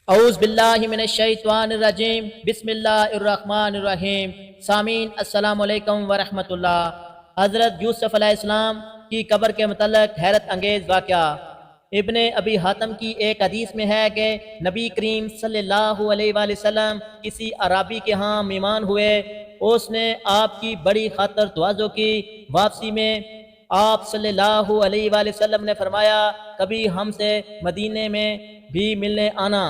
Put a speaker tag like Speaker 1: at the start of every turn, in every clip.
Speaker 1: اعوذ باللہ من الشیطان الرجیم بسم اللہ الرحمن الرحیم۔ سامعین السلام علیکم ورحمۃ اللہ۔ حضرت یوسف علیہ السلام کی قبر کے متعلق حیرت انگیز واقعہ۔ ابن ابی حاتم کی ایک حدیث میں ہے کہ نبی کریم صلی اللہ علیہ وآلہ وسلم کسی عرابی کے ہاں مہمان ہوئے۔ اس نے آپ کی بڑی خاطر تواضع کی۔ واپسی میں آپ صلی اللہ علیہ وآلہ وسلم نے فرمایا، کبھی ہم سے مدینے میں بھی ملنے آنا۔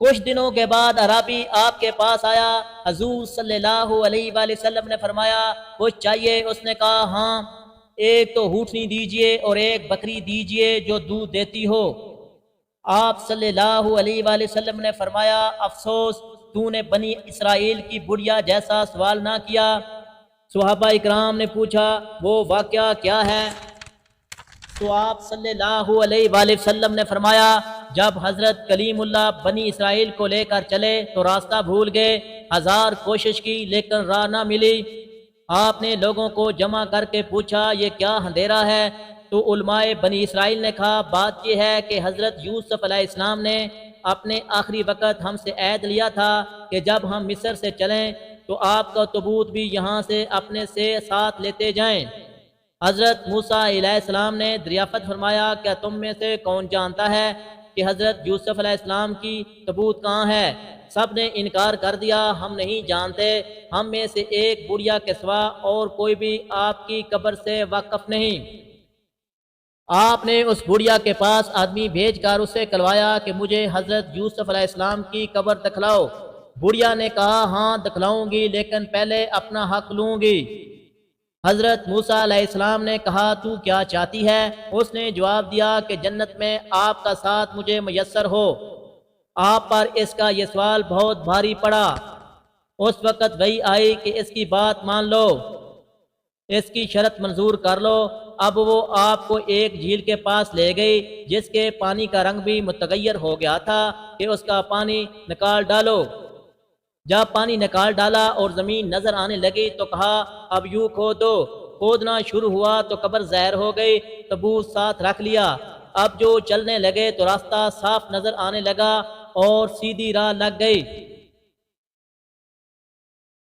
Speaker 1: کچھ دنوں کے بعد عرابی آپ کے پاس آیا۔ حضور صلی اللہ علیہ وآلہ وسلم نے فرمایا، کچھ چاہیے؟ اس نے کہا، ہاں، ایک تو اونٹنی دیجئے اور ایک بکری دیجئے جو دودھ دیتی ہو۔ آپ صلی اللہ علیہ وآلہ وسلم نے فرمایا، افسوس تو نے بنی اسرائیل کی بڑھیا جیسا سوال نہ کیا۔ صحابہ اکرام نے پوچھا، وہ واقعہ کیا ہے؟ تو آپ صلی اللہ علیہ وآلہ وسلم نے فرمایا، جب حضرت کلیم اللہ بنی اسرائیل کو لے کر چلے تو راستہ بھول گئے۔ 1000 کوشش کی لیکن راہ نہ ملی۔ آپ نے لوگوں کو جمع کر کے پوچھا، یہ کیا اندھیرا ہے؟ تو علماء بنی اسرائیل نے کہا، بات یہ ہے کہ حضرت یوسف علیہ السلام نے اپنے آخری وقت ہم سے عہد لیا تھا کہ جب ہم مصر سے چلیں تو آپ کا تابوت بھی یہاں سے اپنے سے ساتھ لیتے جائیں۔ حضرت موسیٰ علیہ السلام نے دریافت فرمایا، کیا تم میں سے کون جانتا ہے کہ حضرت یوسف علیہ السلام کی تابوت کہاں ہے؟ سب نے انکار کر دیا، ہم نہیں جانتے، ہم میں سے ایک بڑھیا کے سوا اور کوئی بھی آپ کی قبر سے واقف نہیں۔ آپ نے اس بڑھیا کے پاس آدمی بھیج کر اسے کلوایا کہ مجھے حضرت یوسف علیہ السلام کی قبر دکھلاؤ۔ بڑھیا نے کہا، ہاں دکھلاؤں گی، لیکن پہلے اپنا حق لوں گی۔ حضرت موسیٰ علیہ السلام نے کہا، تو کیا چاہتی ہے؟ اس نے جواب دیا کہ جنت میں آپ کا ساتھ مجھے میسر ہو۔ آپ پر اس کا یہ سوال بہت بھاری پڑا۔ اس وقت وحی آئی کہ اس کی بات مان لو، اس کی شرط منظور کر لو۔ اب وہ آپ کو ایک جھیل کے پاس لے گئی جس کے پانی کا رنگ بھی متغیر ہو گیا تھا کہ اس کا پانی نکال ڈالو۔ جب پانی نکال ڈالا اور زمین نظر آنے لگی تو کہا، اب یوں کھودو۔ کھودنا شروع ہوا تو قبر ظاہر ہو گئی۔ تابوت ساتھ رکھ لیا۔ اب جو چلنے لگے تو راستہ صاف نظر آنے لگا اور سیدھی راہ لگ گئی۔